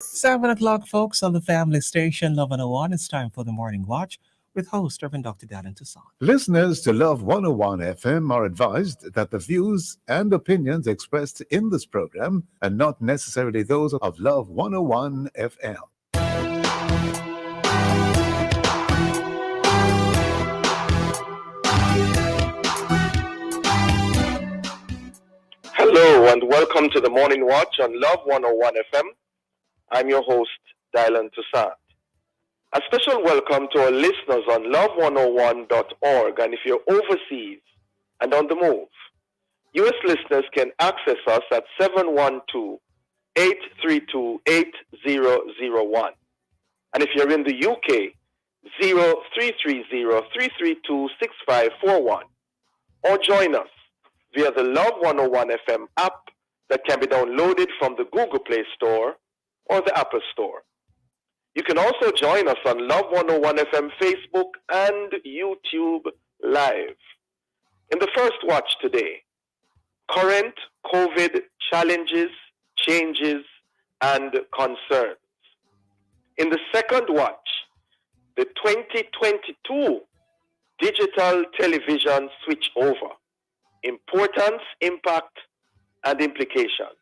7 o'clock, folks, on the family station, Love 101. It's time for the morning watch with host Reverend Dr. Darren Tucson. Listeners to Love 101 FM are advised that the views and opinions expressed in this program are not necessarily those of Love 101 FM. Hello and welcome to the Morning Watch on Love 101 FM. I'm your host, Dylan Toussaint. A special welcome to our listeners on love101.org, and if you're overseas and on the move, U.S. listeners can access us at 712-832-8001. And if you're in the UK, 0330-332-6541. Or join us via the Love 101 FM app that can be downloaded from the Google Play Store or the Apple Store. You can also join us on Love 101 FM Facebook and YouTube Live. In the first watch today, current COVID challenges, changes, and concerns. In the second watch, the 2022 digital television switch over. Importance, impact, and implications.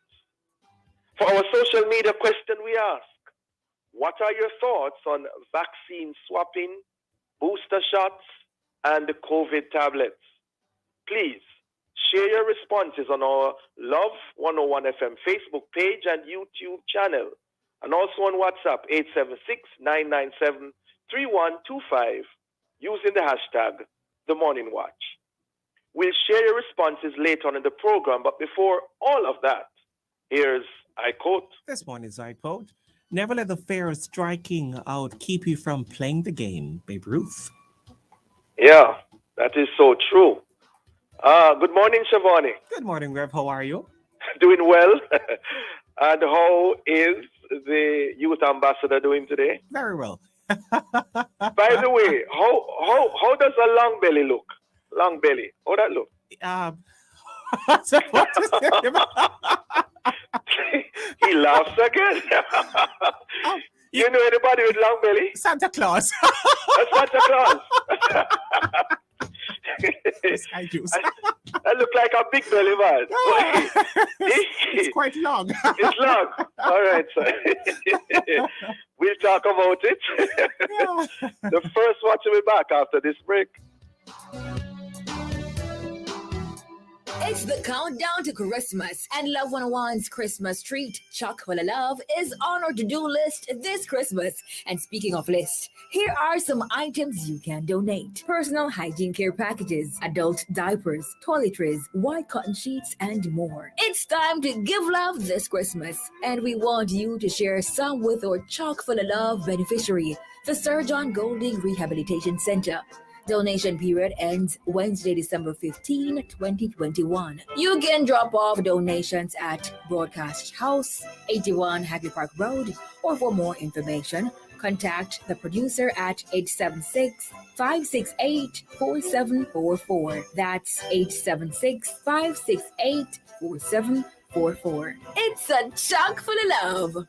For our social media question, we ask, what are your thoughts on vaccine swapping, booster shots, and the COVID tablets? Please share your responses on our Love 101 FM Facebook page and YouTube channel, and also on WhatsApp 876-997-3125 using the hashtag The Morning Watch. We'll share your responses later on in the program, but before all of that, here's I quote. This morning's I quote: "Never let the fear of striking out keep you from playing the game." Babe Ruth. Yeah, that is so true. Good morning, Shivani. Good morning, Rev. How are you? Doing well. And how is the youth ambassador doing today? Very well. By the way, how does a long belly look? Long belly. How that look? He laughs again. You know anybody with long belly? Santa Claus. That's Santa Claus. I do. I look like a big belly man. It's quite long. It's long. All right, so we'll talk about it. The first watch will be back after this break. It's the countdown to Christmas, and Love 101's Christmas treat, Chock full of Love, is on our to-do list this Christmas. And speaking of list, here are some items you can donate. Personal hygiene care packages, adult diapers, toiletries, white cotton sheets, and more. It's time to give love this Christmas, and we want you to share some with our Chock full of Love beneficiary, the Sir John Golding Rehabilitation Center. Donation period ends Wednesday, December 15, 2021. You can drop off donations at Broadcast House, 81 Hagley Park Road, or for more information, contact the producer at 876-568-4744. That's 876-568-4744. It's a chock full of love.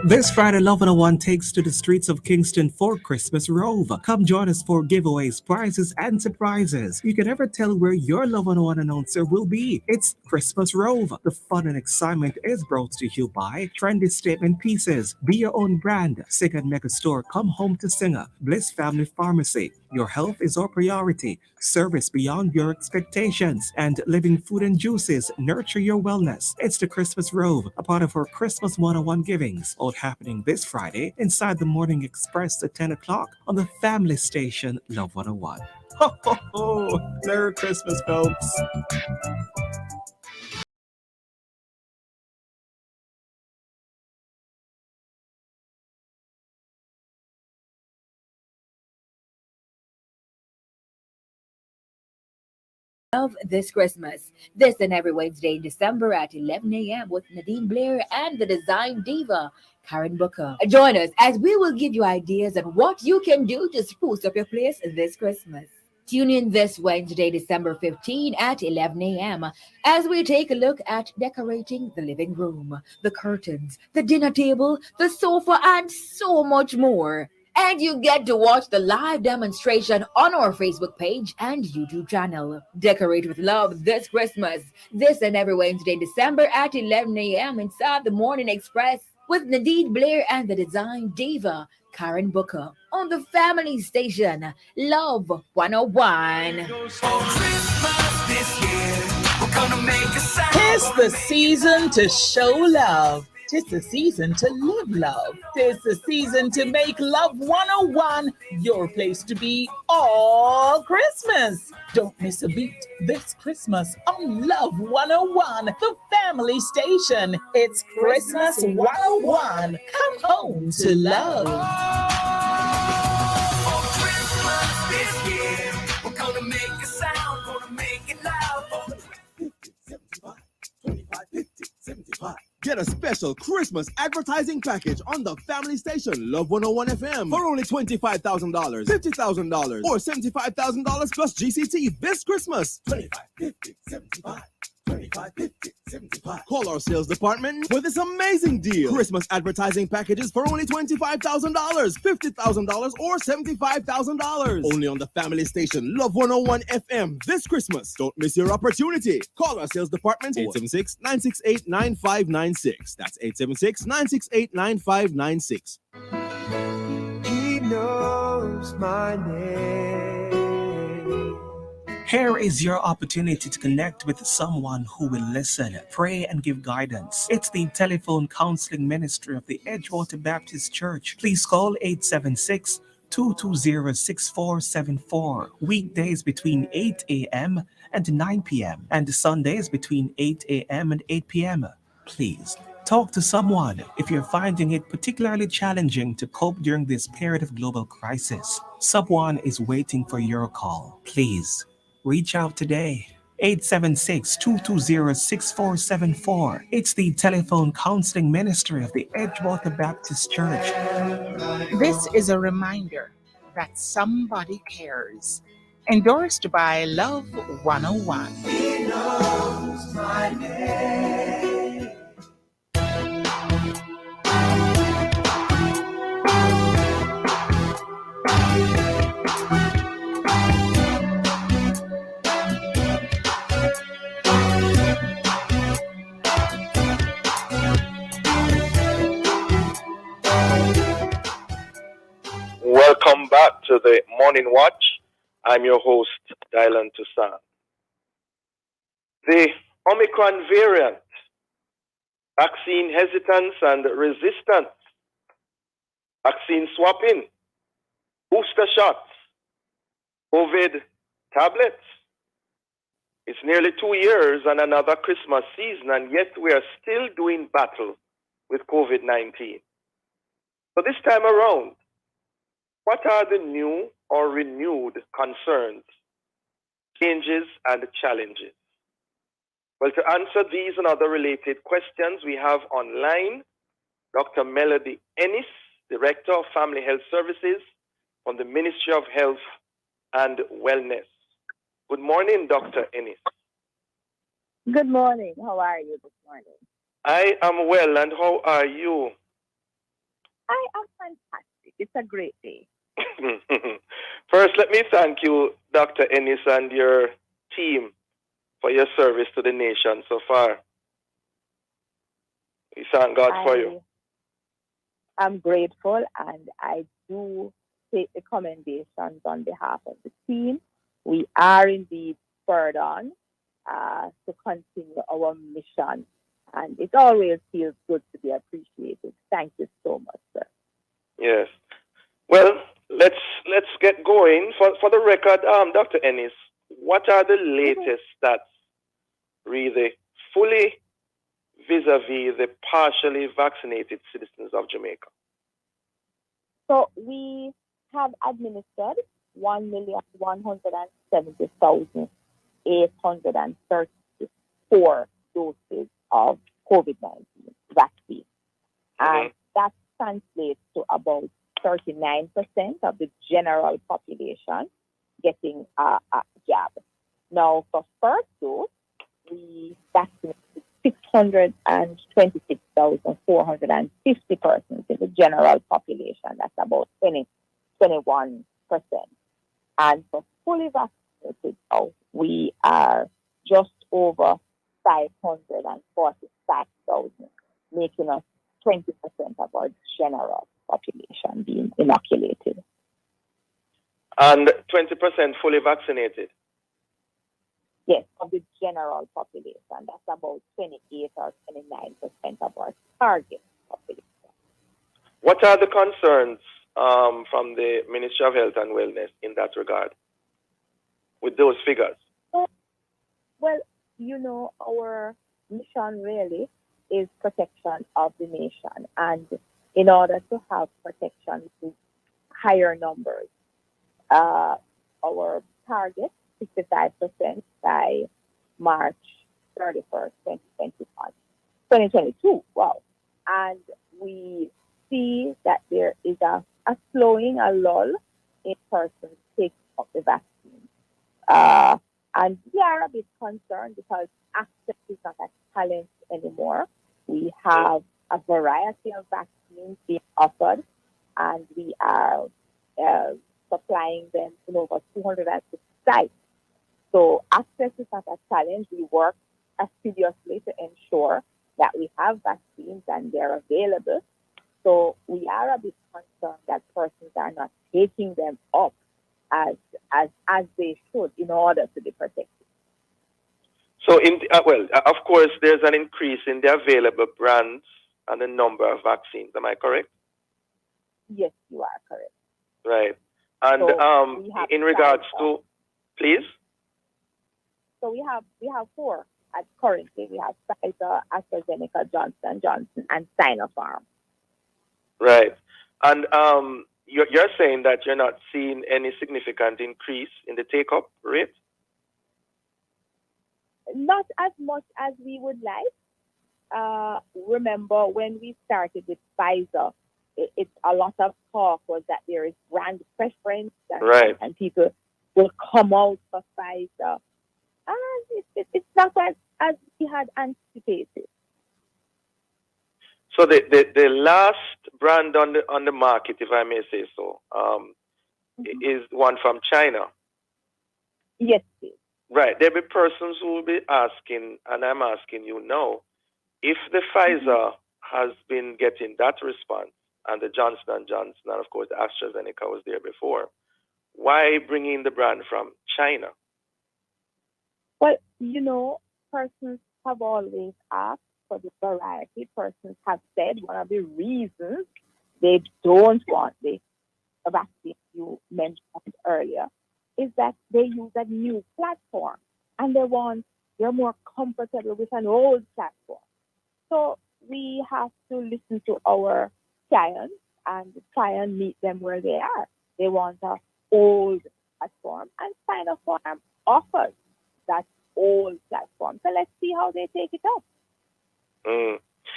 This Friday, Love 101 takes to the streets of Kingston for Christmas Rove. Come join us for giveaways, prizes, and surprises. You can never tell where your Love 101 announcer will be. It's Christmas Rove. The fun and excitement is brought to you by Trendy Statement Pieces, Be Your Own Brand, Second Mega Store, Come Home to Singer, Bliss Family Pharmacy. Your health is our priority. Service beyond your expectations. And Living Food and Juices, nurture your wellness. It's the Christmas Rove, a part of our Christmas 101 givings. All happening this Friday inside the Morning Express at 10 o'clock on the family station Love 101. Ho, ho, ho. Merry Christmas, folks. Love this Christmas. This and every Wednesday in December at 11 a.m. with Nadine Blair and the design diva, Karen Booker. Join us as we will give you ideas on what you can do to spruce up your place this Christmas. Tune in this Wednesday, December 15 at 11 a.m. as we take a look at decorating the living room, the curtains, the dinner table, the sofa, and so much more. And you get to watch the live demonstration on our Facebook page and YouTube channel. Decorate with love this Christmas. This and every Wednesday, December at 11 a.m. inside the Morning Express with Nadine Blair and the Design Diva, Karen Booker, on the family station, Love 101. Tis the season to show love. Tis the season to live love. Tis the season to make Love 101 your place to be all Christmas. Don't miss a beat this Christmas on Love 101, the family station. It's Christmas 101. Come home to love. Get a special Christmas advertising package on the family station Love 101 FM for only $25,000, $50,000, or $75,000 plus GCT this Christmas. 25, 50, 75. 25, 50, 75. Call our sales department for this amazing deal. Christmas advertising packages for only $25,000, $50,000, or $75,000. Only on the family station Love 101 FM this Christmas. Don't miss your opportunity. Call our sales department 876-968-9596. That's 876-968-9596. He knows my name. Here is your opportunity to connect with someone who will listen, pray, and give guidance. It's the telephone counseling ministry of the Edgewater Baptist Church. Please call 876-220-6474. Weekdays between 8 a.m. and 9 p.m. and Sundays between 8 a.m. and 8 p.m. Please talk to someone if you're finding it particularly challenging to cope during this period of global crisis. Someone is waiting for your call. Please reach out today. 876-220-6474. It's the telephone counseling ministry of the Edgewater Baptist Church. This is a reminder that somebody cares. Endorsed by Love 101. He knows my name. Welcome back to the Morning Watch. I'm your host, Dylan Toussaint. The Omicron variant, vaccine hesitance and resistance, vaccine swapping, booster shots, COVID tablets. It's nearly 2 years and another Christmas season, and yet we are still doing battle with COVID-19. So this time around, what are the new or renewed concerns, changes, and challenges? Well, to answer these and other related questions, we have online Dr. Melody Ennis, Director of Family Health Services from the Ministry of Health and Wellness. Good morning, Dr. Ennis. Good morning. How are you this morning? I am well, and how are you? I am fantastic. It's a great day. First, let me thank you, Dr. Ennis, and your team for your service to the nation so far. We thank God for you. I'm grateful, and I do take the commendations on behalf of the team. We are indeed spurred on to continue our mission, and it always feels good to be appreciated. Thank you so much, sir. Yes. Well, let's get going. For the record, Dr. Ennis, what are the latest stats, really, fully vis-a-vis the partially vaccinated citizens of Jamaica? So we have administered 1,170,834 doses of COVID-19 vaccine. And that translates to about 39% of the general population getting a jab. Now, for first dose, we vaccinated 626,450 persons in the general population. That's about 21%. And for fully vaccinated, we are just over 545,000, making us 20% of our general population being inoculated. And 20% fully vaccinated. Yes, of the general population. That's about 28 or 29% of our target population. What are the concerns from the Ministry of Health and Wellness in that regard with those figures? Well, our mission really is protection of the nation. And in order to have protection with higher numbers, our target 65% by March 31st, 2022. Wow. And we see that there is a slowing, a lull in persons taking up the vaccine. And we are a bit concerned because access is not a challenge anymore. We have a variety of vaccines being offered, and we are supplying them in over 260 sites. So access is not a challenge. We work assiduously to ensure that we have vaccines and they're available. So we are a bit concerned that persons are not taking them up as they should in order to be protected. So, of course, there's an increase in the available brands and the number of vaccines. Am I correct? Yes, you are correct. Right. And So in regards to, please? So we have 4. Currently, we have Pfizer, AstraZeneca, Johnson & Johnson, and Sinopharm. Right. And you're saying that you're not seeing any significant increase in the take-up rate? Not as much as we would like. Remember, when we started with Pfizer, a lot of talk was that there is brand preference and people will come out for Pfizer. And it's not as we had anticipated. So the last brand on the market, if I may say so, is one from China. Yes, please. Right. There'll be persons who will be asking, and I'm asking you now, if the Pfizer has been getting that response, and the Johnson & Johnson, and of course the AstraZeneca was there before, why bring in the brand from China? Well, persons have always asked for the variety. Persons have said one of the reasons they don't want the vaccine you mentioned earlier is that they use a new platform and they're more comfortable with an old platform. So we have to listen to our clients and try and meet them where they are. They want an old platform, and Sinopharm offers that old platform. So let's see how they take it up.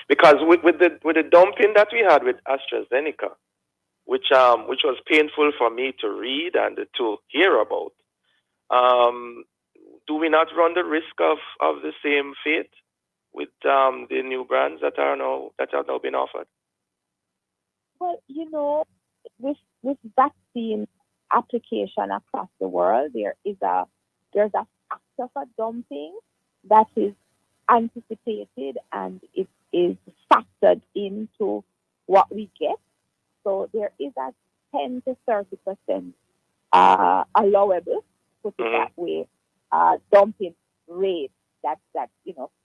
Because with the dumping that we had with AstraZeneca, which was painful for me to read and to hear about, do we not run the risk of the same fate with the new brands that are now being offered? Well, with vaccine application across the world, there's a factor for dumping that is anticipated and it is factored into what we get. So there is a 10 to 30% allowable, put it that way, dumping rate that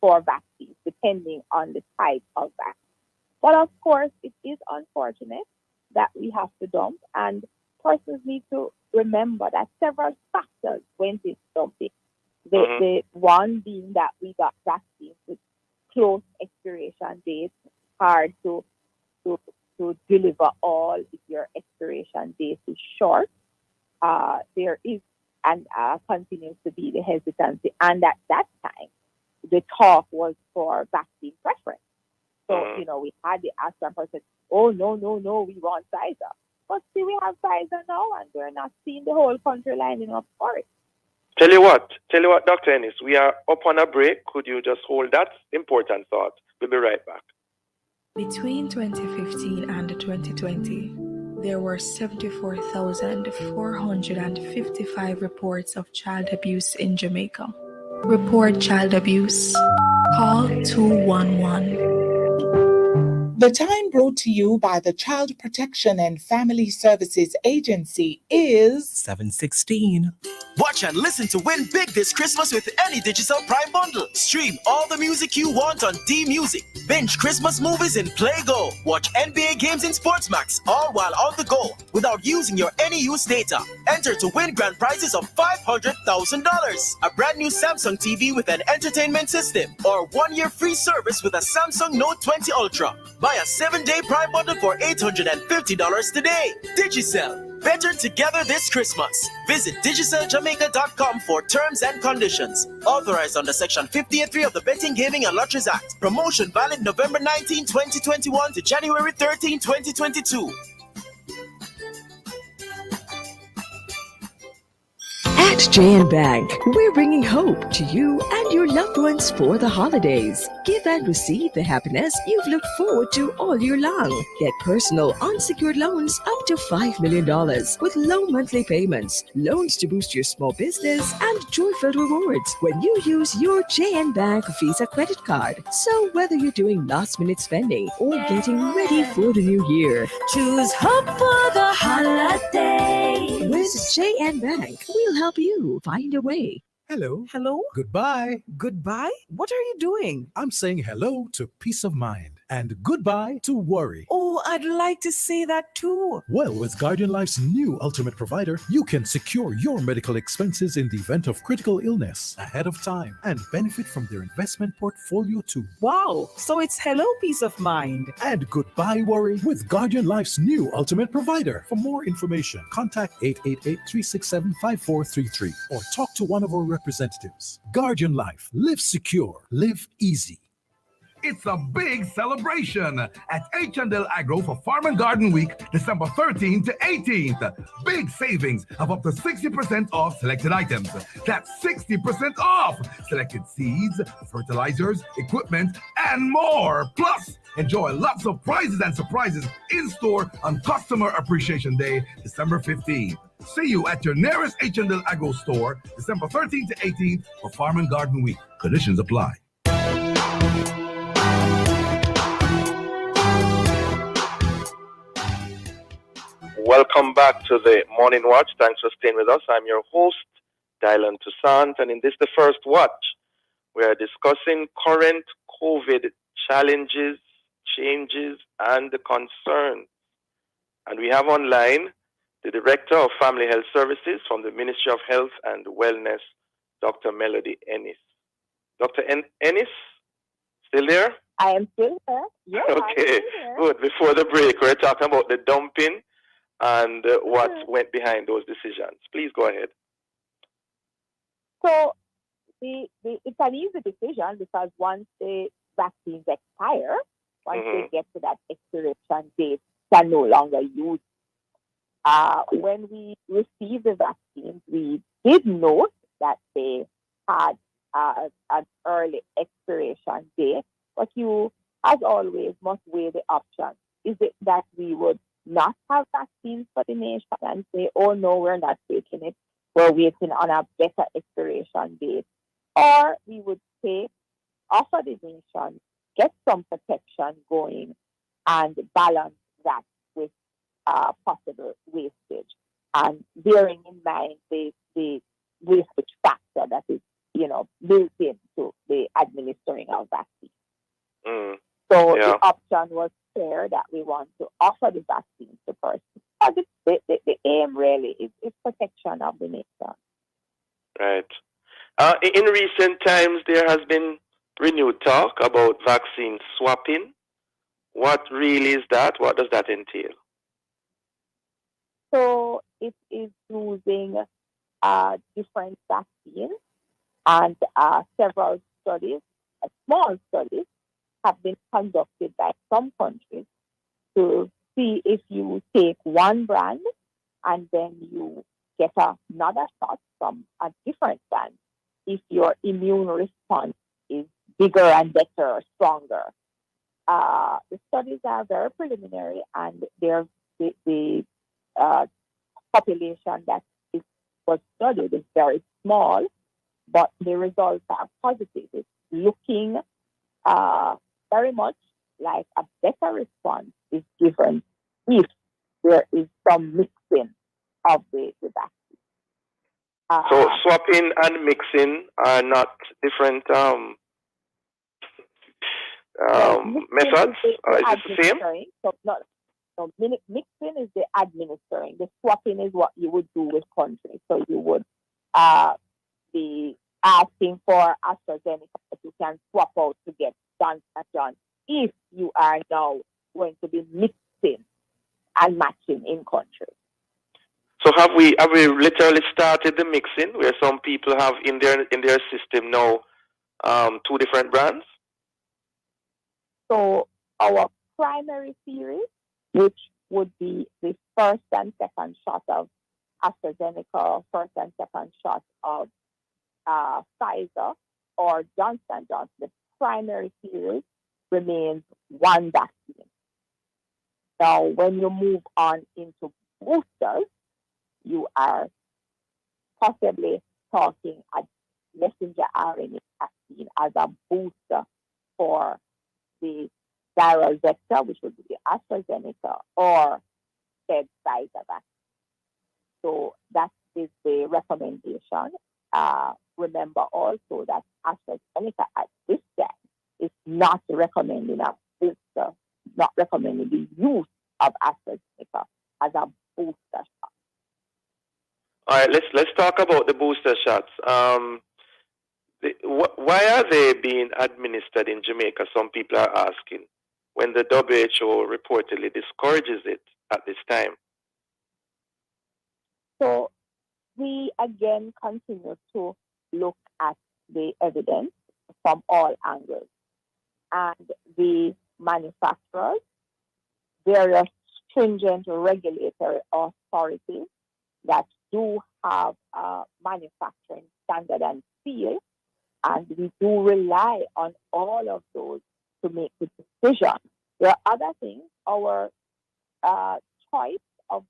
for vaccines, depending on the type of vaccine. But of course, it is unfortunate that we have to dump, and persons need to remember that several factors went into dumping. The one being that we got vaccines with close expiration dates, hard to deliver all if your expiration date is short. There is and continues to be the hesitancy, and at that time, the talk was for vaccine preference. So, we had the Astra person, oh, no, we want Pfizer. But see, we have Pfizer now, and we're not seeing the whole country lining up for it. Tell you what, Dr. Ennis, we are up on a break. Could you just hold that important thought? We'll be right back. Between 2015 and 2020, there were 74,455 reports of child abuse in Jamaica. Report child abuse. Call 211. The time brought to you by the Child Protection and Family Services Agency is 7:16. Watch and listen to win big this Christmas with any Digital Prime bundle. Stream all the music you want on D Music. Binge Christmas movies in Play Go. Watch NBA games in Sportsmax, all while on the go, without using your any use data. Enter to win grand prizes of $500,000, a brand new Samsung TV with an entertainment system, or 1 year free service with a Samsung Note 20 Ultra. Buy a 7-day Prime bundle for $850 today. Digicel. Better together this Christmas. Visit digiceljamaica.com for terms and conditions. Authorized under Section 58.3 of the Betting, Gaming and Lotteries Act. Promotion valid November 19, 2021 to January 13, 2022. At JN Bank, we're bringing hope to you and your loved ones for the holidays. Give and receive the happiness you've looked forward to all year long. Get personal unsecured loans up to $5 million with low monthly payments, loans to boost your small business, and joy-filled rewards when you use your JN Bank Visa credit card. So whether you're doing last-minute spending or getting ready for the new year, choose hope for the holiday. With JN Bank, we'll help you find a way. Hello. Hello. Goodbye. Goodbye? What are you doing? I'm saying hello to peace of mind and goodbye to worry. Oh, I'd like to say that too. Well, with Guardian Life's new Ultimate Provider, you can secure your medical expenses in the event of critical illness ahead of time and benefit from their investment portfolio too. Wow. So it's hello peace of mind and goodbye worry with Guardian Life's new Ultimate Provider. For more information, contact 888-367-5433 or talk to one of our representatives. Guardian Life. Live secure. Live easy. It's a big celebration at H&L Agro for Farm and Garden Week, December 13th to 18th. Big savings of up to 60% off selected items. That's 60% off selected seeds, fertilizers, equipment, and more. Plus, enjoy lots of prizes and surprises in store on Customer Appreciation Day, December 15th. See you at your nearest H&L Agro store, December 13th to 18th for Farm and Garden Week. Conditions apply. Welcome back to the Morning Watch. Thanks for staying with us. I'm your host, Dylan Toussaint, and in this, the first watch, we are discussing current COVID challenges, changes, and concerns. And we have online the Director of Family Health Services from the Ministry of Health and Wellness, Dr. Melody Ennis. Dr. Ennis, still there? I am still there. Yes, okay, good. Before the break, we're talking about the dumping and what went behind those decisions. Please go ahead. So it's an easy decision because once the vaccines expire, once they get to that expiration date, can no longer use. When we received the vaccines, we did note that they had an early expiration date, but you, as always, must weigh the options. Is it that we would not have vaccines for the nation and say, oh no, we're not taking it, we're waiting on a better expiration date? Or we would say, offer the nation, get some protection going and balance that with possible wastage. And bearing in mind the wastage factor that is, built into the administering of vaccines. So the option was clear that we want to offer the vaccines to persons. The aim really is protection of the nation. Right. In recent times, there has been renewed talk about vaccine swapping. What really is that? What does that entail? So it is using different vaccines, and several studies, small studies, have been conducted by some countries to see if you take one brand and then you get another shot from a different brand, if your immune response is bigger and better or stronger. The studies are very preliminary, and the population that was studied is very small, but the results are positive. It's looking very much like a better response is given if there is some mixing of the vaccine. So swapping and mixing are not different methods? Is it the same? So mixing is the administering. The swapping is what you would do with countries. So you would be asking for AstraZeneca that you can swap out to get Johnson & Johnson if you are now going to be mixing and matching in countries. So have we literally started the mixing where some people have in their system now 2 different brands? So our primary series, which would be the first and second shot of AstraZeneca, first and second shot of Pfizer or Johnson & Johnson, the primary series remains one vaccine. Now, when you move on into boosters, you are possibly talking a messenger RNA vaccine as a booster for the viral vector, which would be the AstraZeneca or said Pfizer vaccine. So that is the recommendation. Remember also that AstraZeneca at this time is not recommending a booster, not recommending the use of AstraZeneca as a booster shot. All right, let's talk about the booster shots. Why are they being administered in Jamaica? Some people are asking, when the WHO reportedly discourages it at this time. So we again continue to look at the evidence from all angles, and the manufacturers, various stringent regulatory authorities that do have a manufacturing standard and seal, and we do rely on all of those to make the decision. There are other things. Our choice of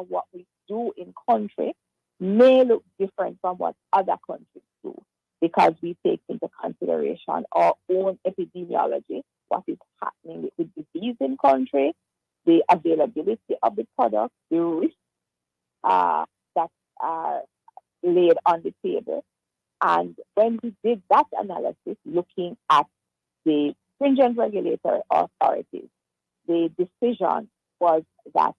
what we do in country may look different from what other countries do, because we take into consideration our own epidemiology, what is happening with the disease in country, the availability of the product, the risks that are laid on the table. And when we did that analysis, looking at the stringent regulatory authorities, the decision was that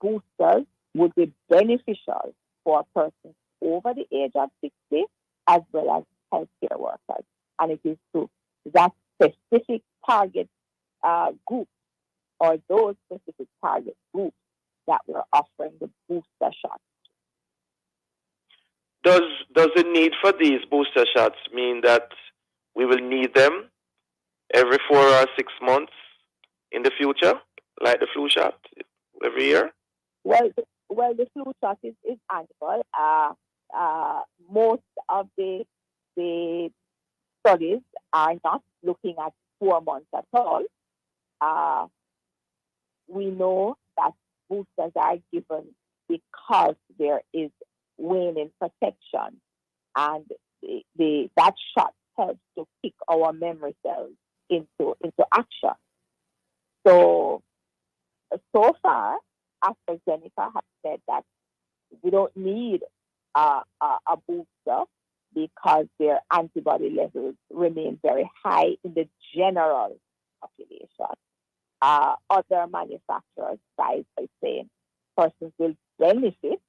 boosters would be beneficial for persons over the age of 60 as well as healthcare workers. And it is to that specific target group or those specific target groups that we're offering the booster shot. Does the need for these booster shots mean that we will need them every 4 or 6 months in the future, like the flu shot every year? Well, the flu shot is annual. Most of the studies are not looking at 4 months at all. We know that boosters are given because there is waning protection, and that shot helps to kick our memory cells into action. So far, AstraZeneca has said that we don't need a booster because their antibody levels remain very high in the general population. Other manufacturers, by saying persons will benefit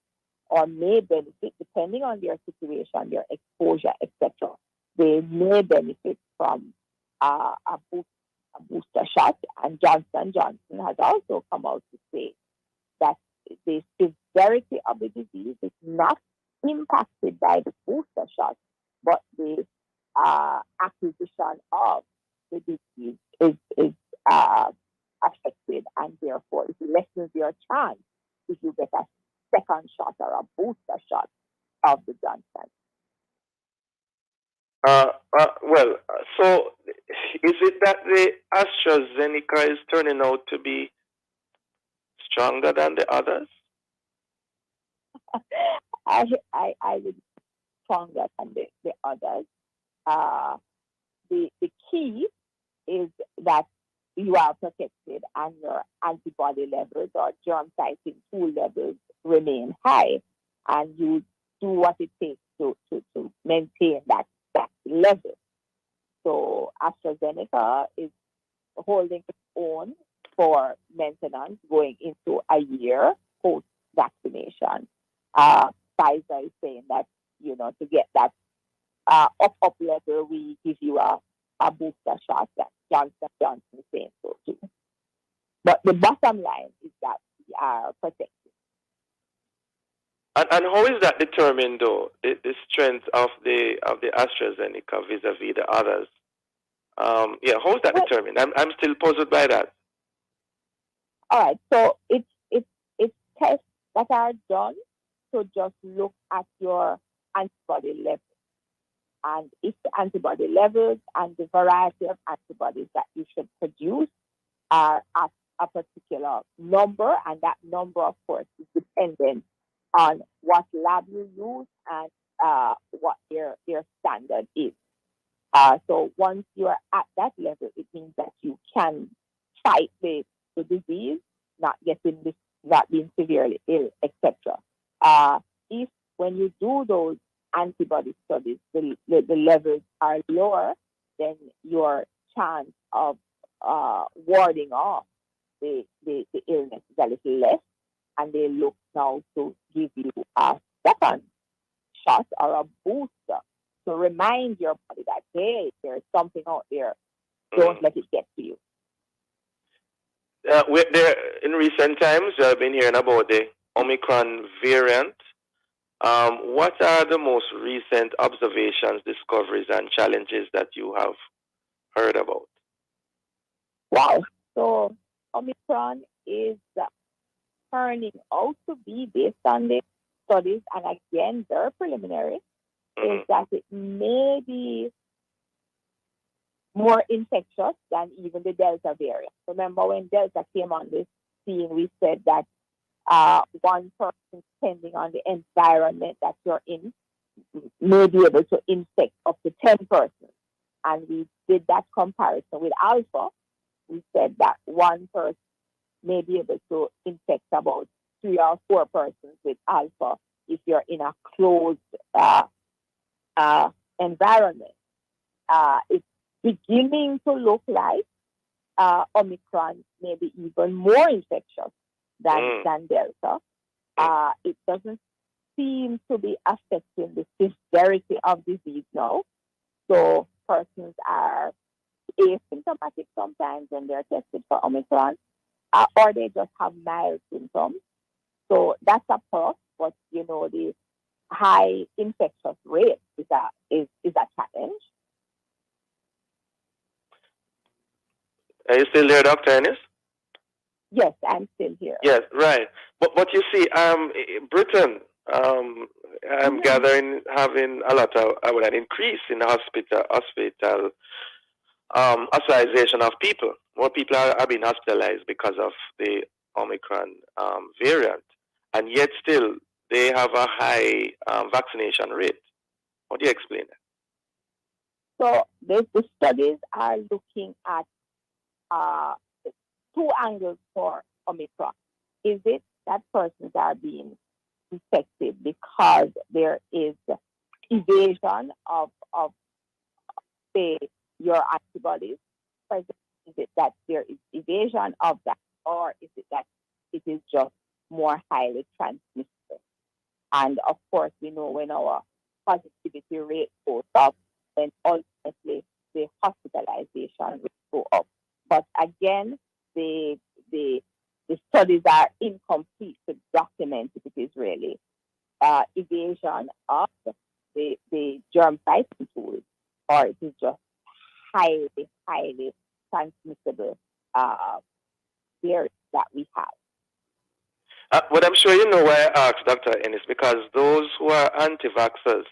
or may benefit depending on their situation, their exposure, etc. They may benefit from a booster shot, and Johnson & Johnson has also come out to say that the severity of the disease is not impacted by the booster shot, but the acquisition of the disease is protected, and therefore it lessens your chance if you get a second shot or a booster shot of the Johnson. So is it that the AstraZeneca is turning out to be stronger than the others? I would stronger than the others. The key is that you are protected and your antibody levels or germ fighting tool levels remain high, and you do what it takes to maintain that level. So AstraZeneca is holding its own for maintenance going into a year post vaccination. Pfizer is saying that, to get that up level, we give you a booster shot. That Johnson is saying so too. But the bottom line is that we are protected. And how is that determined, though? The strength of the AstraZeneca vis-a-vis the others. How is that determined? I'm still puzzled by that. All right, so it's tests that are done to just look at your antibody levels, and if the antibody levels and the variety of antibodies that you should produce are at a particular number, and that number, of course, is dependent on what lab you use and what their standard is. So once you're at that level, it means that you can fight the disease, not being severely ill, etc. If when you do those antibody studies, the levels are lower, then your chance of warding off the illness is a little less, and they look now to give you a second shot or a booster to remind your body that, hey, there's something out there. Don't let it get to you. In recent times, I've been hearing about the Omicron variant. What are the most recent observations, discoveries, and challenges that you have heard about? Wow. So Omicron is turning out to be, based on the studies, and again, they're preliminary, is that it may be more infectious than even the Delta variant. Remember when Delta came on the scene, we said that one person, depending on the environment that you're in, may be able to infect up to 10 persons. And we did that comparison with Alpha. We said that one person may be able to infect about 3 or 4 persons with Alpha if you're in a closed environment. It's beginning to look like Omicron may be even more infectious than Delta. It doesn't seem to be affecting the severity of disease now. So persons are asymptomatic sometimes when they're tested for Omicron, or they just have mild symptoms. So that's a plus, but the high infectious rate is a challenge. Are you still there, Dr. Ennis? Yes, I'm still here. Yes, right. But you see, Britain, I'm gathering, having a lot of an increase in hospital hospitalization of people. More people are being hospitalized because of the Omicron variant, and yet still they have a high vaccination rate. How do you explain that? So the studies are looking at 2 angles for Omicron. Is it that persons are being infected because there is evasion of say, your antibodies? Or is it that there is evasion of that? Or is it that it is just more highly transmissible? And of course, we know when our positivity rate goes up, then ultimately the hospitalization will go up. But again, the studies are incomplete to document if it is really evasion of the germ fighting tools, or it is just highly transmissible there that we have. But I'm sure you know why I asked Dr. Ennis, because those who are anti-vaxxers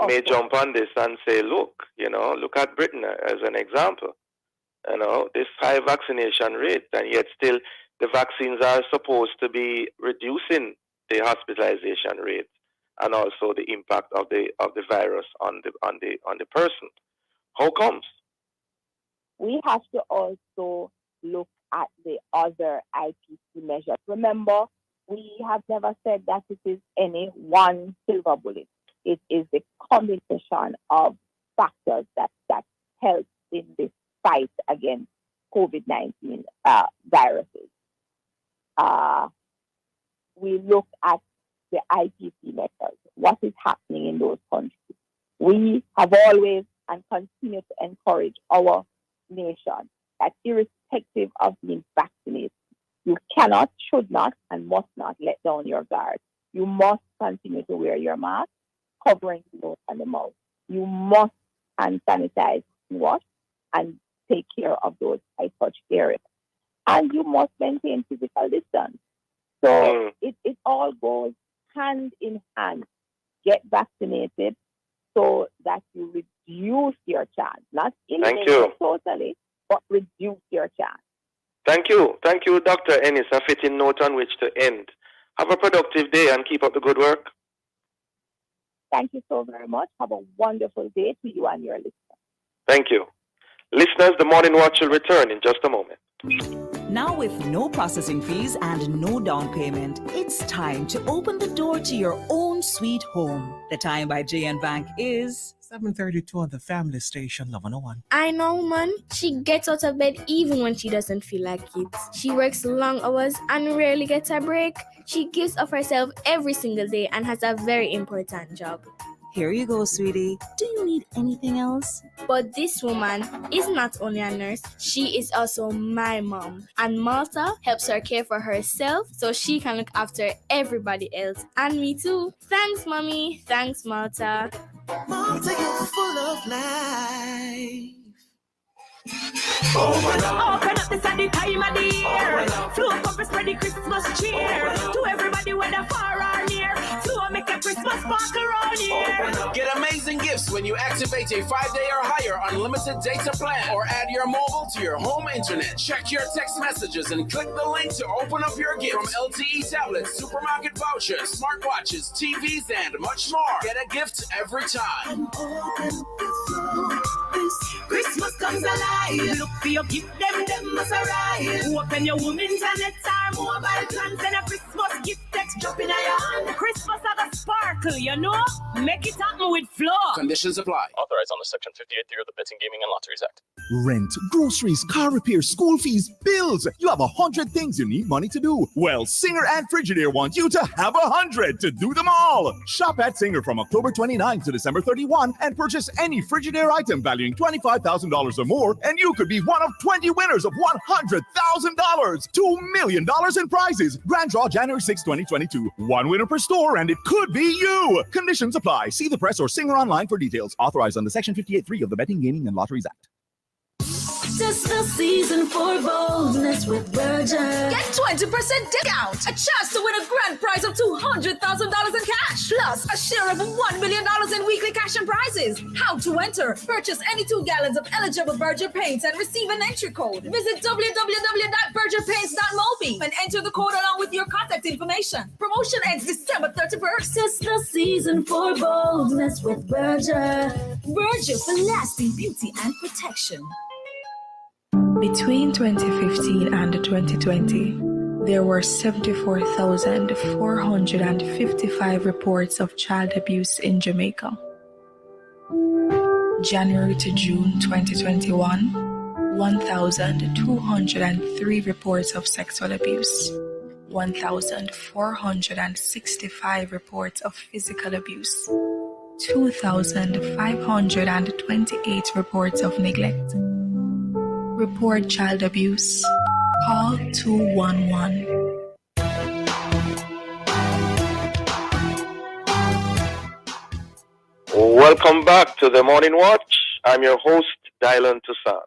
may jump on this and say, look at Britain as an example. This high vaccination rate, and yet still the vaccines are supposed to be reducing the hospitalization rate and also the impact of the virus on the person. How comes? We have to also look at the other IPC measures. Remember, we have never said that it is any one silver bullet. It is the combination of factors that help in this fight against COVID-19 viruses. We look at the IPC measures, what is happening in those countries. We have always and continue to encourage our nation that irrespective of being vaccinated, you cannot, should not, and must not let down your guard. You must continue to wear your mask, covering the nose and the mouth. You must hand sanitize and wash and take care of those high-touch areas. And you must maintain physical distance. So it all goes hand in hand. Get vaccinated so that you reduce your chance. Not eliminate it totally, but reduce your chance. Thank you. Thank you, Dr. Ennis. A fitting note on which to end. Have a productive day and keep up the good work. Thank you so very much. Have a wonderful day to you and your listeners. Thank you. Listeners, the Morning Watch will return in just a moment. Now with no processing fees and no down payment, it's time to open the door to your own sweet home. The time by JN Bank is 7:32 on the Family Station, Love 101. I know, man. She gets out of bed even when she doesn't feel like it. She works long hours and rarely gets a break. She gives of herself every single day and has a very important job. Here you go, sweetie. Do you need anything else? But this woman is not only a nurse, she is also my mom. And Malta helps her care for herself so she can look after everybody else. And me too. Thanks, Mommy. Thanks, Malta. Malta, you're full of life. Open up the Sunday time of the year. Flow up and spread the Christmas cheer. To everybody, whether far or near. Flow make a Christmas sparkle around here. Get amazing gifts when you activate a 5-day or higher unlimited data plan or add your mobile to your home internet. Check your text messages and click the link to open up your gift. From LTE tablets, supermarket vouchers, smartwatches, TVs, and much more. Get a gift every time. Christmas comes alive. Look for your gift, them must arrive. Open your woman's internet or mobile plans and a Christmas gift text drop in your hand. Christmas have a sparkle, you know? Make it happen with Flow. Conditions apply. Authorized under Section 58 of the Betting, Gaming and Lotteries Act. Rent, groceries, car repairs, school fees, bills. You have 100 things you need money to do. Well, Singer and Frigidaire want you to have 100 to do them all. Shop at Singer from October 29 to December 31 and purchase any Frigidaire item valuing $25,000 or more, and you could be one of 20 winners of $100,000. $2 million in prizes. Grand draw January 6, 2022. One winner per store, and it could be you. Conditions apply. See the press or Singer online for details. Authorized under Section 58.3 of the Betting, Gaming and Lotteries Act. Just the season for boldness with Virgin. Get 20% discount. A chance to win a grand prize of $200,000 in cash. Plus a share of $1 million in weekly cash and prizes. How to enter? Purchase any 2 gallons of eligible Berger paints and receive an entry code. Visit www.bergerpaints.mobi and enter the code along with your contact information. Promotion ends December 31st. Just the season for boldness with Berger. Berger for lasting beauty and protection. Between 2015 and 2020, there were 74,455 reports of child abuse in Jamaica. January to June 2021, 1,203 reports of sexual abuse, 1,465 reports of physical abuse, 2,528 reports of neglect. Report child abuse. Call 211. Welcome back to the Morning Watch. I'm your host, Dylan Toussaint.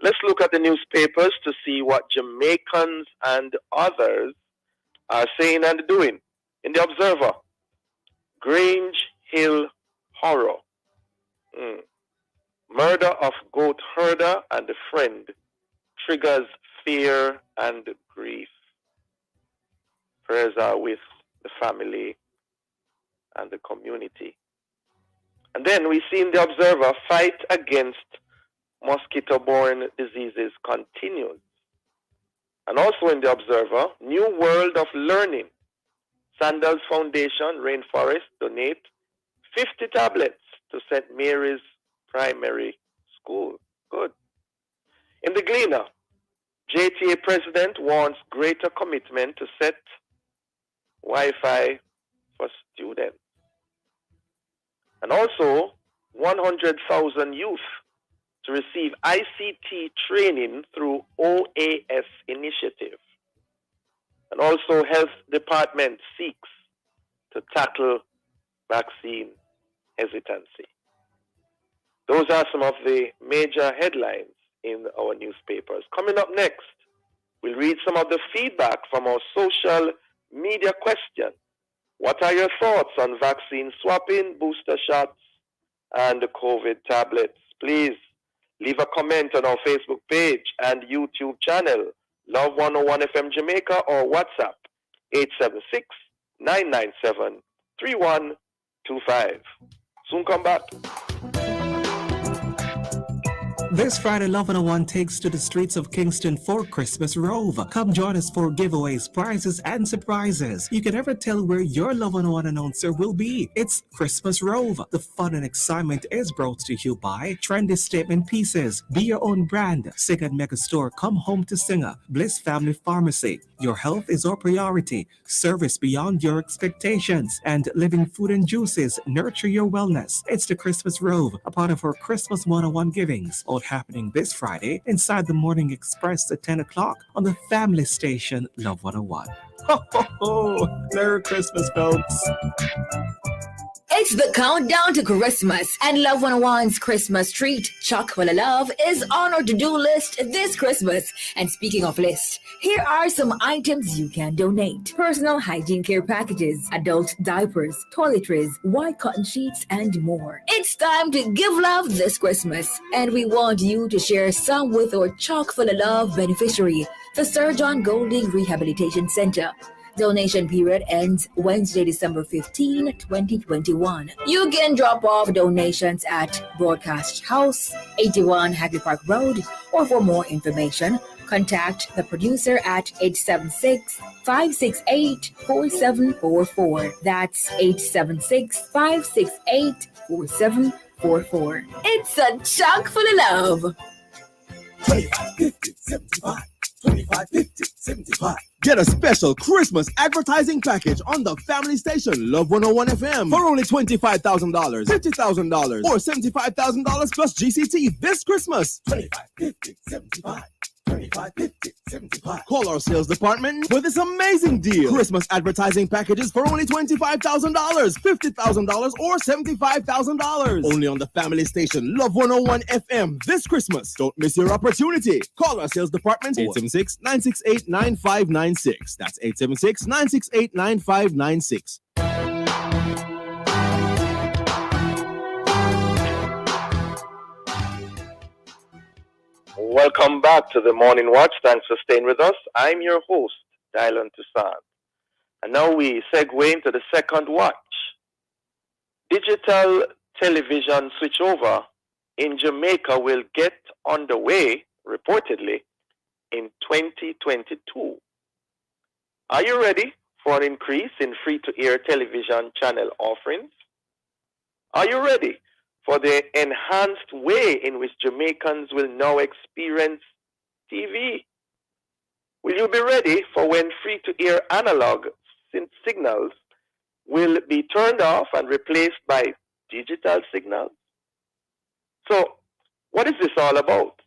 let's look at the newspapers to see what Jamaicans and others are saying and doing. In the Observer, Grange Hill horror. Murder of goat herder and a friend triggers fear and grief. Prayers are with the family and the community. And then we see in the Observer, fight against mosquito-borne diseases continues. And also in the Observer, new world of learning. Sandals Foundation, Rainforest, donate 50 tablets to St. Mary's Primary School. Good. In the Gleaner, JTA President warns greater commitment to set Wi-Fi for students. And also, 100,000 youth to receive ICT training through OAS initiative. And also, Health Department seeks to tackle vaccine hesitancy. Those are some of the major headlines in our newspapers. Coming up next, we'll read some of the feedback from our social media question. What are your thoughts on vaccine swapping, booster shots, and the COVID tablets? Please leave a comment on our Facebook page and YouTube channel, Love 101 FM Jamaica, or WhatsApp 876-997-3125. Soon come back. This Friday, Love 101 takes to the streets of Kingston for Christmas Rove. Come join us for giveaways, prizes, and surprises. You can never tell where your Love 101 announcer will be. It's Christmas Rove. The fun and excitement is brought to you by Trendy Statement Pieces. Be your own brand. Singer Mega Store. Come home to Singer. Bliss Family Pharmacy. Your health is our priority. Service beyond your expectations. And Living Food and Juices. Nurture your wellness. It's the Christmas Rove, a part of our Christmas 101 givings. All happening this Friday inside the Morning Express at 10 o'clock on the family station Love 101. Ho, ho, ho. Merry Christmas, folks. It's the countdown to Christmas, and Love 101's Christmas treat, Chock Full of Love, is on our to-do list this Christmas. And speaking of list, here are some items you can donate. Personal hygiene care packages, adult diapers, toiletries, white cotton sheets, and more. It's time to give love this Christmas, and we want you to share some with our Chock Full of Love beneficiary, the Sir John Golding Rehabilitation Center. Donation period ends Wednesday, December 15, 2021. You can drop off donations at Broadcast House, 81 Hagley Park Road, or for more information, contact the producer at 876-568-4744. That's 876-568-4744. It's a chock full of love. 25, 50, 75. 25, 50, 75. Get a special Christmas advertising package on the family station Love 101 FM for only $25,000, $50,000, or $75,000 plus GCT this Christmas. 25, 50, 75. 25, 50, 75. Call our sales department for this amazing deal. Christmas advertising packages for only $25,000, $50,000, or $75,000. Only on the family station Love 101 FM this Christmas. Don't miss your opportunity. Call our sales department 876-968-9596. That's 876-968-9596. Welcome back to the Morning Watch. Thanks for staying with us. I'm your host, Dylan Toussaint. And now we segue into the second watch. Digital television switchover in Jamaica will get underway, reportedly, in 2022. Are you ready for an increase in free-to-air television channel offerings? Are you ready for the enhanced way in which Jamaicans will now experience TV? Will you be ready for when free-to-air analog signals will be turned off and replaced by digital signals? So, what is this all about?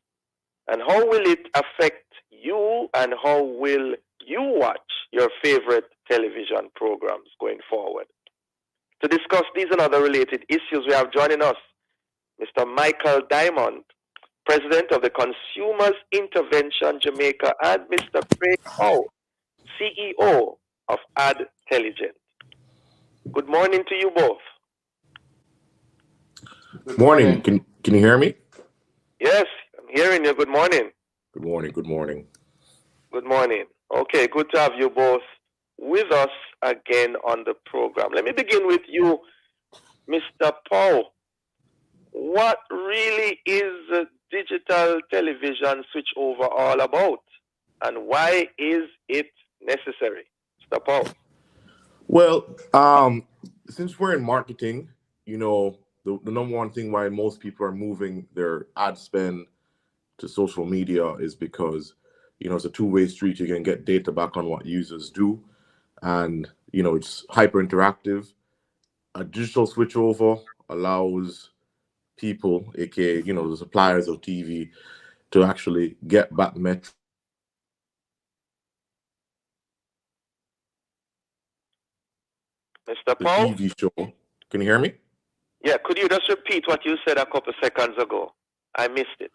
And how will it affect you, and how will you watch your favorite television programs going forward? To discuss these and other related issues, we have joining us Mr. Michael Diamond, President of the Consumers Intervention Jamaica, and Mr. Craig Howe, CEO of Adtelligent. Good morning to you both. Morning. Can you hear me? Yes, I'm hearing you. Good morning. Good morning. Good morning. Good morning. Okay, good to have you both with us again on the program. Let me begin with you, Mr. Paul. What really is digital television switchover all about, and why is it necessary? Mr. Paul. Well, since we're in marketing, you know, the number one thing why most people are moving their ad spend to social media is because, you know, it's a two-way street. You can get data back on what users do, and, you know, it's hyper interactive. A digital switchover allows people, aka, you know, the suppliers of TV, to actually get back metrics. Mr. Paul? TV show. Can you hear me? Yeah, could you just repeat what you said a couple seconds ago? I missed it.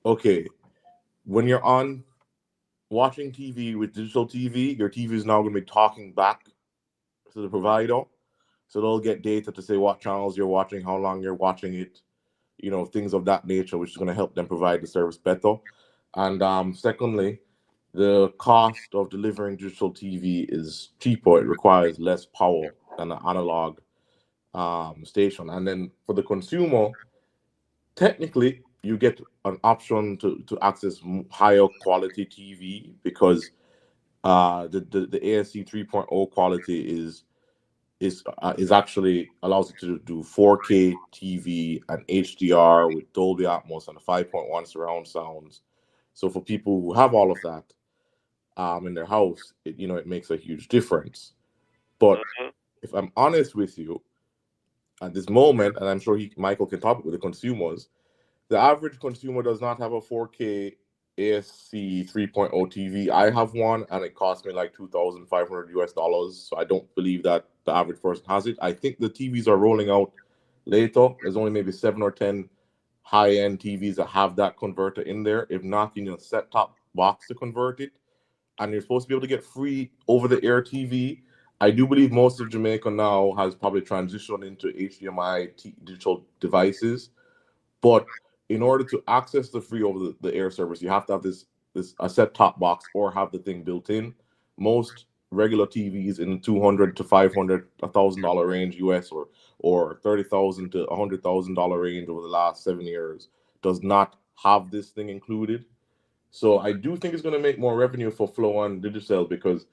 Okay. When you're on watching TV with digital TV, your TV is now going to be talking back to the provider. So they'll get data to say what channels you're watching, how long you're watching it, you know, things of that nature, which is going to help them provide the service better. And secondly, the cost of delivering digital TV is cheaper. It requires less power than an analog station. And then for the consumer, technically, you get an option to access higher quality TV because the ASC 3.0 quality is actually allows it to do 4K TV and HDR with Dolby Atmos and 5.1 surround sounds. So for people who have all of that in their house, it makes a huge difference. But if I'm honest with you, at this moment, and I'm sure Michael can talk with the consumers, the average consumer does not have a 4K ASC 3.0 TV. I have one, and it cost me like $2,500 US. So I don't believe that the average person has it. I think the TVs are rolling out later. There's only maybe 7 or 10 high-end TVs that have that converter in there. If not, you need a set-top box to convert it. And you're supposed to be able to get free over-the-air TV. I do believe most of Jamaica now has probably transitioned into HDMI digital devices. But in order to access the free over-the-air service, you have to have a set-top box or have the thing built in. Most regular TVs in $200 to $500, $1,000 range US or $30,000 to $100,000 range over the last 7 years does not have this thing included. So I do think it's going to make more revenue for Flow and Digicel because,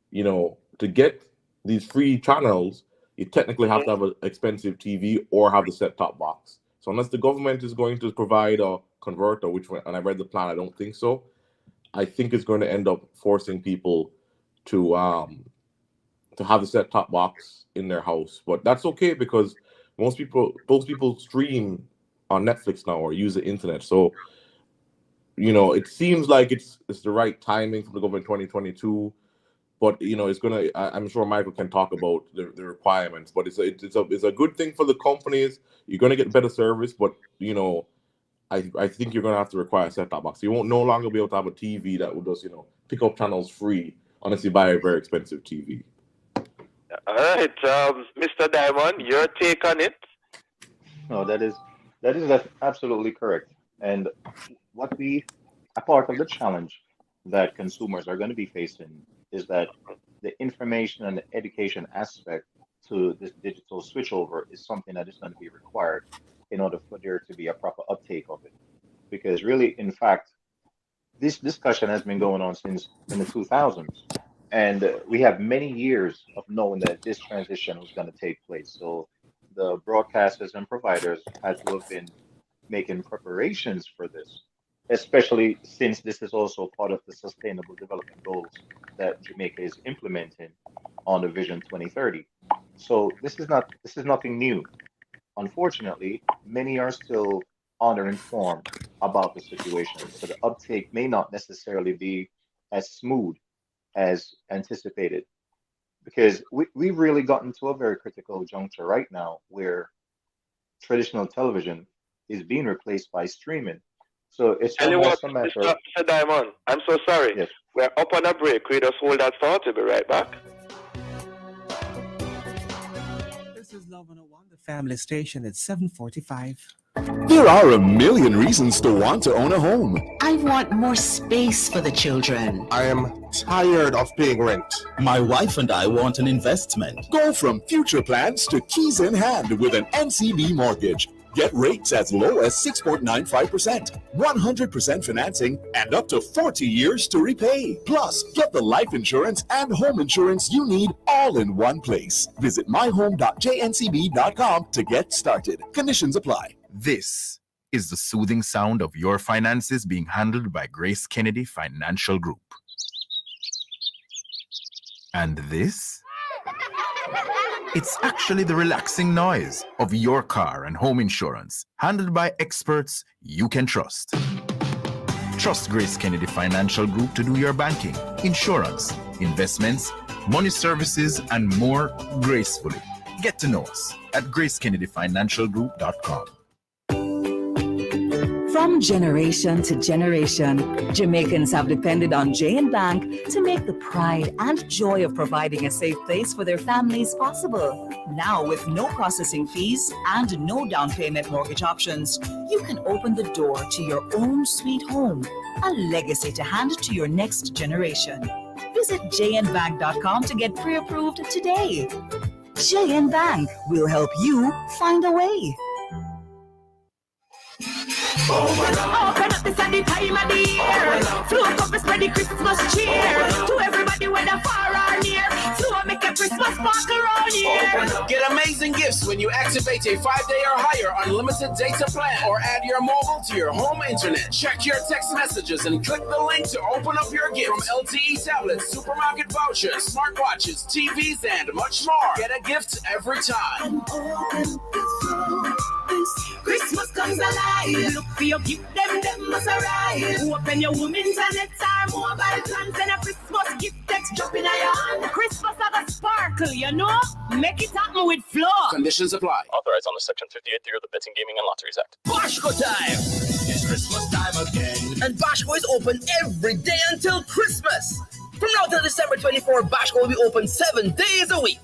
you know, to get these free channels, you technically have to have an expensive TV or have the set-top box. So unless the government is going to provide a converter, and I read the plan, I don't think so. I think it's going to end up forcing people to have the set-top box in their house. But that's okay because most people stream on Netflix now or use the internet. So, you know, it seems like it's the right timing for the government 2022. But, you know, I'm sure Michael can talk about the requirements, but it's a good thing for the companies. You're going to get better service, but, you know, I think you're going to have to require a set-top box. You won't no longer be able to have a TV that will just, you know, pick up channels free unless you buy a very expensive TV. All right, Mr. Diamond, your take on it? No, that is absolutely correct. And a part of the challenge that consumers are going to be facing is that the information and the education aspect to this digital switchover is something that is going to be required in order for there to be a proper uptake of it. Because really, in fact, this discussion has been going on since in the 2000s. And we have many years of knowing that this transition was going to take place. So the broadcasters and providers had to have been making preparations for this, especially since this is also part of the Sustainable Development Goals that Jamaica is implementing on the Vision 2030. So this is nothing new. Unfortunately, many are still underinformed about the situation. So the uptake may not necessarily be as smooth as anticipated, because we've really gotten to a very critical juncture right now where traditional television is being replaced by streaming. So it's Tell you what, almost a matter Mr. Mr. Diamond, I'm so sorry. Yes. We're up on a break. We just hold that thought. We'll be right back. This is Love 101, the family station at 7:45. There are a million reasons to want to own a home. I want more space for the children. I am tired of paying rent. My wife and I want an investment. Go from future plans to keys in hand with an NCB mortgage. Get rates as low as 6.95%, 100% financing, and up to 40 years to repay. Plus, get the life insurance and home insurance you need all in one place. Visit myhome.jncb.com to get started. Conditions apply. This is the soothing sound of your finances being handled by Grace Kennedy Financial Group. And this? It's actually the relaxing noise of your car and home insurance, handled by experts you can trust. Trust Grace Kennedy Financial Group to do your banking, insurance, investments, money services, and more gracefully. Get to know us at gracekennedyfinancialgroup.com. From generation to generation, Jamaicans have depended on J&B Bank to make the pride and joy of providing a safe place for their families possible. Now, with no processing fees and no down payment mortgage options, you can open the door to your own sweet home, a legacy to hand to your next generation. Visit jnbank.com to get pre-approved today. J&B Bank will help you find a way. Open up this at the time of the year. Float up and spread the Christmas cheer. To everybody whether far or near. So I make a Christmas park around here. Get amazing gifts when you activate a 5-day or higher unlimited data plan or add your mobile to your home internet. Check your text messages and click the link to open up your gift. From LTE tablets, supermarket vouchers, smartwatches, TVs, and much more. Get a gift every time. Christmas comes alive. Look for your gift, them must arrive. Open your women's and it's our mobile plans and a Christmas gift text drop in your hand. Christmas have a sparkle, you know? Make it happen with flow. Conditions apply. Authorized under Section 58 of the Betting, Gaming, and Lotteries Act. Bashko time! It's Christmas time again. And Bashko is open every day until Christmas. From now till December 24, Bashko will be open 7 days a week.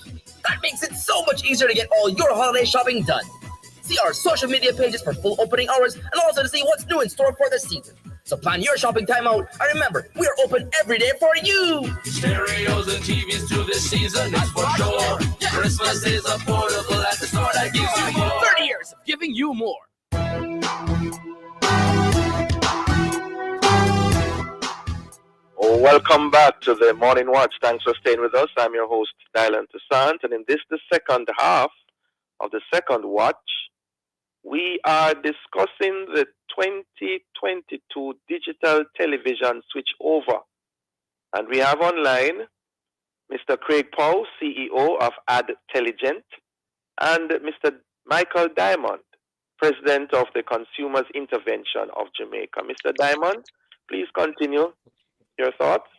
That makes it so much easier to get all your holiday shopping done. See our social media pages for full opening hours and also to see what's new in store for the season. So plan your shopping time out and remember, we are open every day for you. Stereos and TVs to this season, that's for sure. Christmas is affordable at the store that gives you more. 30 years of giving you more. Welcome back to the Morning Watch. Thanks for staying with us. I'm your host, Dylan Toussaint, and in this, the second half of the second watch, we are discussing the 2022 digital television switch over. And we have online Mr. Craig Powell, CEO of Adtelligent, and Mr. Michael Diamond, President of the Consumers Intervention of Jamaica. Mr. Diamond, please continue your thoughts.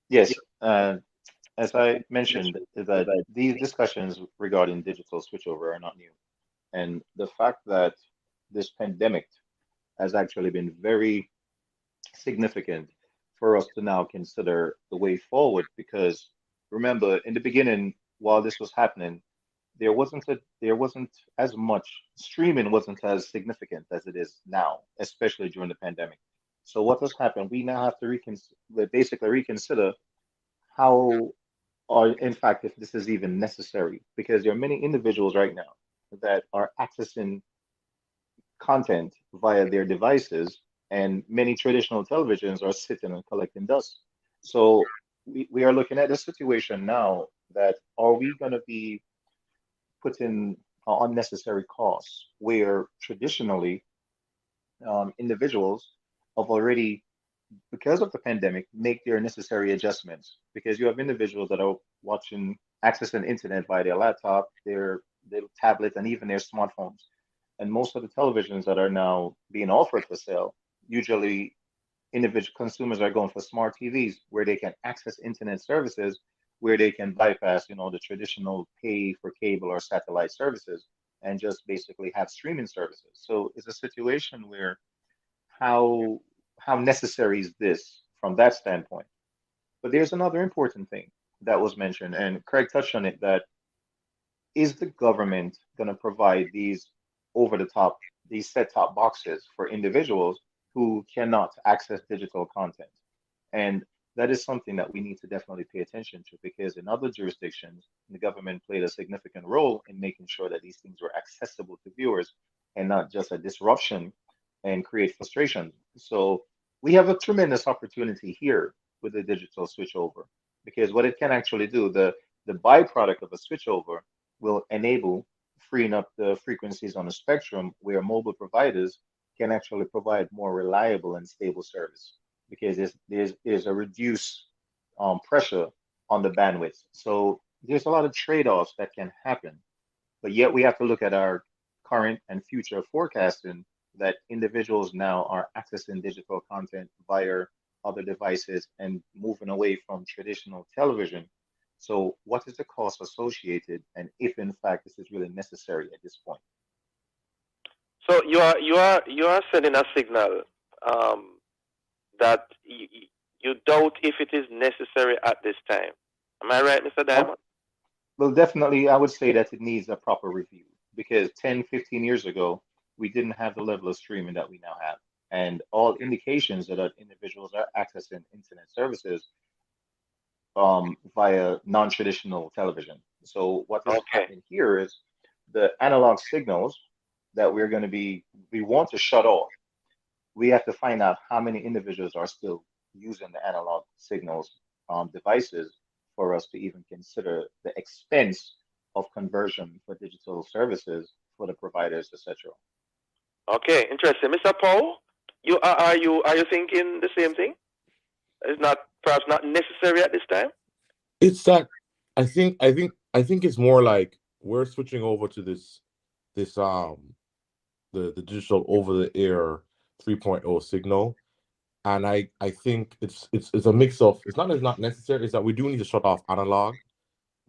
Yes. As I mentioned, is that these discussions regarding digital switchover are not new. And the fact that this pandemic has actually been very significant for us to now consider the way forward, because remember, in the beginning, while this was happening, there wasn't as much, streaming wasn't as significant as it is now, especially during the pandemic. So what has happened? We now have to basically reconsider how, or in fact, if this is even necessary, because there are many individuals right now that are accessing content via their devices, and many traditional televisions are sitting and collecting dust. So we are looking at a situation now that are we going to be putting unnecessary costs where traditionally individuals have already, because of the pandemic, make their necessary adjustments, because you have individuals that are accessing internet via their laptop, their tablets, and even their smartphones. And most of the televisions that are now being offered for sale, usually individual consumers are going for smart TVs where they can access internet services, where they can bypass, the traditional pay for cable or satellite services. and just basically have streaming services. So it's a situation where how necessary is this from that standpoint? But there's another important thing that was mentioned, and Craig touched on it, that is the government going to provide these these set-top boxes for individuals who cannot access digital content? And that is something that we need to definitely pay attention to, because in other jurisdictions, the government played a significant role in making sure that these things were accessible to viewers and not just a disruption and create frustration. So we have a tremendous opportunity here with the digital switchover, because what it can actually do, the byproduct of a switchover will enable freeing up the frequencies on the spectrum where mobile providers can actually provide more reliable and stable service, because there's a reduced pressure on the bandwidth. So there's a lot of trade-offs that can happen, but yet we have to look at our current and future forecasting that individuals now are accessing digital content via other devices and moving away from traditional television. So what is the cost associated, and if in fact this is really necessary at this point? So you are sending a signal that you doubt if it is necessary at this time. Am I right, Mr. Diamond? Well, definitely, I would say that it needs a proper review, because 10, 15 years ago, we didn't have the level of streaming that we now have. And all indications that individuals are accessing internet services via non-traditional television. So what is happening here is the analog signals that we want to shut off. We have to find out how many individuals are still using the analog signals devices for us to even consider the expense of conversion for digital services for the providers, etc. Okay, interesting. Mr. Paul, are you thinking the same thing? It's perhaps not necessary at this time? It's that I think it's more like we're switching over to this the digital over the air 3.0 signal. And I think it's a mix of, it's not that it's not necessary, it's that we do need to shut off analog.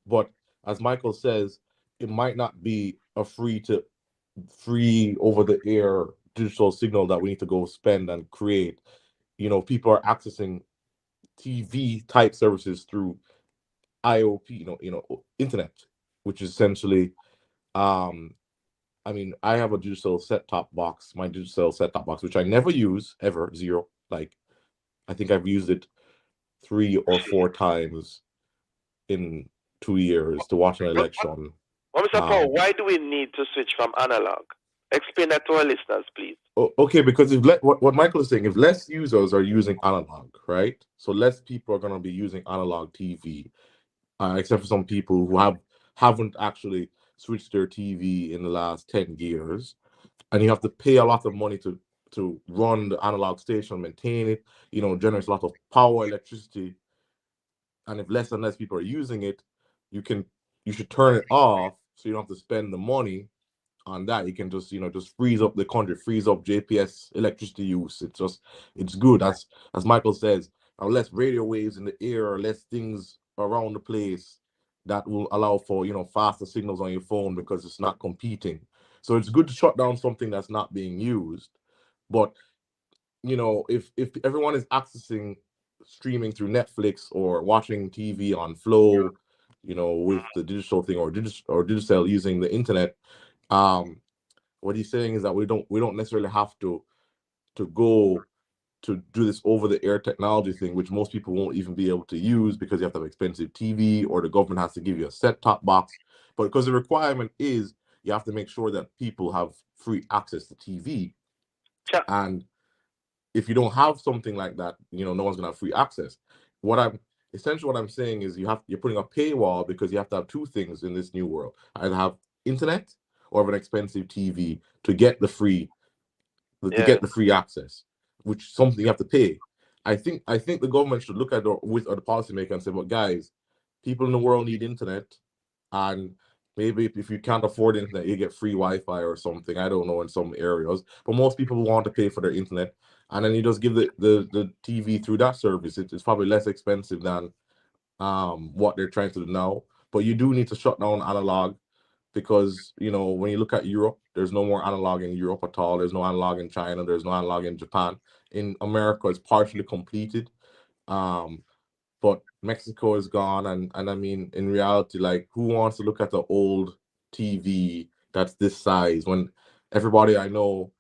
But as Michael says, it might not be a free over the air digital signal that we need to go spend and create. You know, people are accessing TV type services through IOP, internet, which is essentially I mean, I have a digital set-top box, my digital set-top box, which I never use, ever, zero. Like, I think I've used it 3 or 4 times in 2 years to watch an election. Well, Mr. Paul, why do we need to switch from analog? Explain that to our listeners, please. Okay, because what Michael is saying, if less users are using analog, right? So less people are going to be using analog TV, except for some people who haven't actually switched their TV in the last 10 years, and you have to pay a lot of money to run the analog station, maintain it, generates a lot of power, electricity. And if less and less people are using it, you should turn it off so you don't have to spend the money on that. You can just freeze up the country, freeze up JPS electricity use. It's good. As Michael says, less radio waves in the air, less things around the place that will allow for faster signals on your phone, because it's not competing. So it's good to shut down something that's not being used. But if everyone is accessing streaming through Netflix or watching TV on Flow, with the digital thing or digital using the internet, what he's saying is that we don't necessarily have to go to do this over-the-air technology thing, which most people won't even be able to use because you have to have expensive TV, or the government has to give you a set-top box. But because the requirement is you have to make sure that people have free access to TV. And if you don't have something like that, no one's gonna have free access. What I'm saying is you're putting a paywall, because you have to have 2 things in this new world: either have internet or have an expensive TV to get the free access, which is something you have to pay. I think the government should look at with the policymaker and say, "But guys, people in the world need internet, and maybe if you can't afford internet, you get free Wi-Fi or something. I don't know, in some areas, but most people want to pay for their internet, and then you just give the TV through that service. It's probably less expensive than what they're trying to do now. But you do need to shut down analog because when you look at Europe, there's no more analog in Europe at all. There's no analog in China. There's no analog in Japan. In America, it's partially completed, but Mexico is gone. And I mean, in reality, like, who wants to look at the old TV that's this size when everybody I know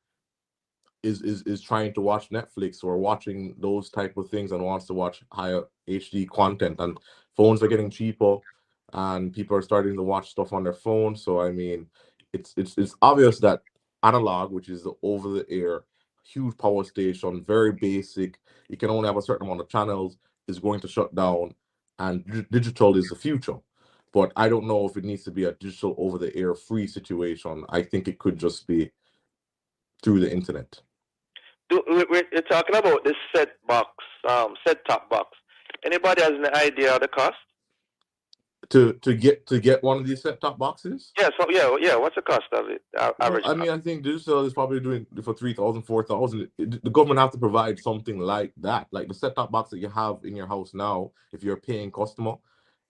is trying to watch Netflix or watching those type of things and wants to watch higher HD content, and phones are getting cheaper and people are starting to watch stuff on their phone. So I mean, it's obvious that analog, which is the over the air, huge power station, very basic, you can only have a certain amount of channels, is going to shut down, and digital is the future. But I don't know if it needs to be a digital over the air free situation. I think it could just be through the internet. We're talking about this set-top box. Anybody has an idea of the cost? To get one of these set-top boxes? Yeah. So yeah. What's the cost of it? Average. I mean, I think digital is probably doing for 3,000, 4,000. The government have to provide something like that, like the set-top box that you have in your house now. If you're a paying customer,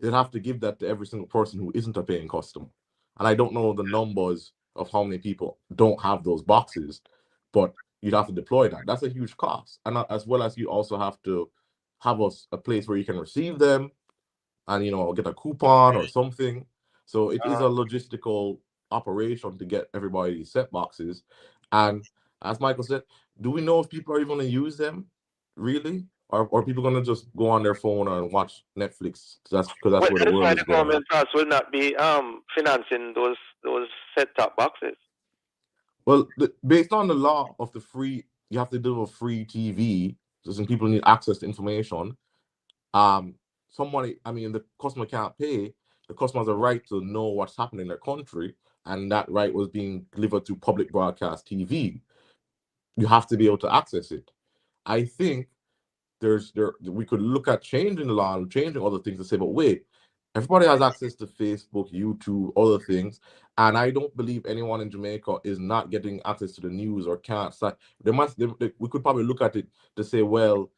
they'd have to give that to every single person who isn't a paying customer. And I don't know the numbers of how many people don't have those boxes, but you'd have to deploy that. That's a huge cost. And as well as you also have to have a place where you can receive them and, get a coupon or something. So it is a logistical operation to get everybody these set boxes. And as Michael said, do we know if people are even going to use them, really? Or are people going to just go on their phone and watch Netflix? That's where the world is going. The government will not be financing those set-top boxes. Well, based on the law of the free, you have to do a free TV, so some people need access to information. The customer can't pay. The customer has a right to know what's happening in their country, and that right was being delivered to public broadcast TV. You have to be able to access it. I think we could look at changing the law and changing other things to say, but wait, everybody has access to Facebook, YouTube, other things, and I don't believe anyone in Jamaica is not getting access to the news or can't. We could probably look at it to say, well,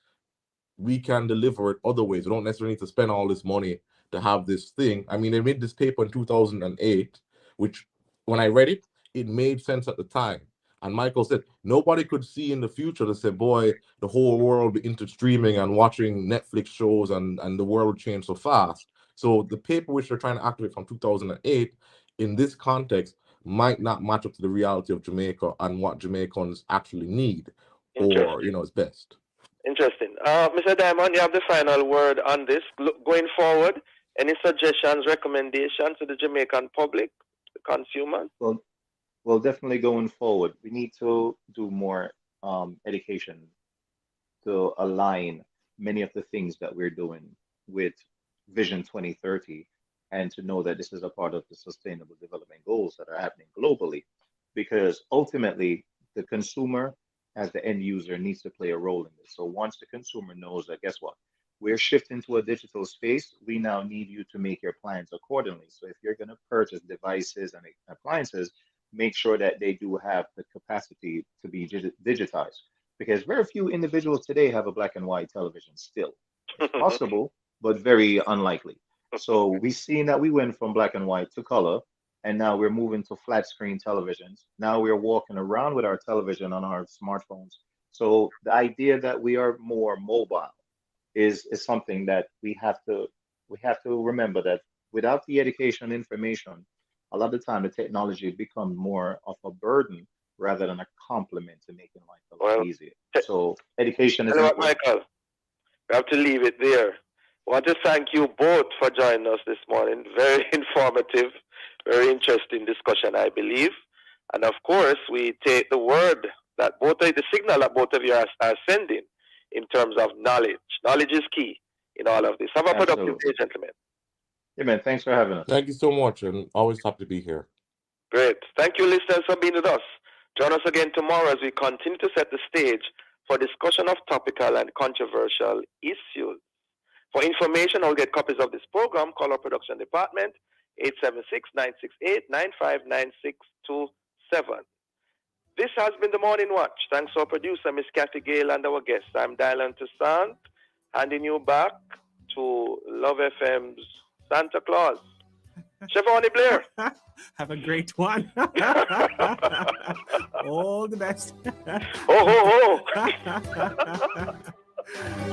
we can deliver it other ways. We don't necessarily need to spend all this money to have this thing. I mean, they made this paper in 2008, which when I read it, it made sense at the time. And Michael said nobody could see in the future to say, boy, the whole world will be into streaming and watching Netflix shows and the world will change so fast. So the paper which they're trying to activate from 2008 in this context might not match up to the reality of Jamaica and what Jamaicans actually need or, is best. Interesting. Mr. Diamond, you have the final word on this. Going forward, any suggestions, recommendations to the Jamaican public, the consumers? Well, definitely going forward, we need to do more education to align many of the things that we're doing with Vision 2030, and to know that this is a part of the Sustainable Development Goals that are happening globally, because ultimately the consumer as the end user needs to play a role in this. So once the consumer knows that, guess what, we're shifting to a digital space, we now need you to make your plans accordingly. So if you're going to purchase devices and appliances, make sure that they do have the capacity to be digitized, because very few individuals today have a black and white television still. It's possible, but very unlikely. So we've seen that we went from black and white to color, and now we're moving to flat screen televisions. Now we're walking around with our television on our smartphones. So the idea that we are more mobile is something that we have to remember, that without the education and information, a lot of the time the technology becomes more of a burden rather than a complement to making life a lot easier. So education is important. Michael, we have to leave it there. I want to thank you both for joining us this morning. Very informative, very interesting discussion, I believe. And of course, we take the word that the signal that both of you are sending in terms of knowledge. Knowledge is key in all of this. Have a productive day, gentlemen. Yeah, man. Thanks for having us. Thank you so much, and always happy to be here. Great. Thank you, listeners, for being with us. Join us again tomorrow as we continue to set the stage for discussion of topical and controversial issues. For information or get copies of this program, call our production department, 876-968-959627. This has been the Morning Watch. Thanks to our producer, Miss Kathy Gale, and our guests. I'm Dylan Toussaint, handing you back to Love FM's Santa Claus. Siobhan Blair. Have a great one. All the best. Ho, ho, ho.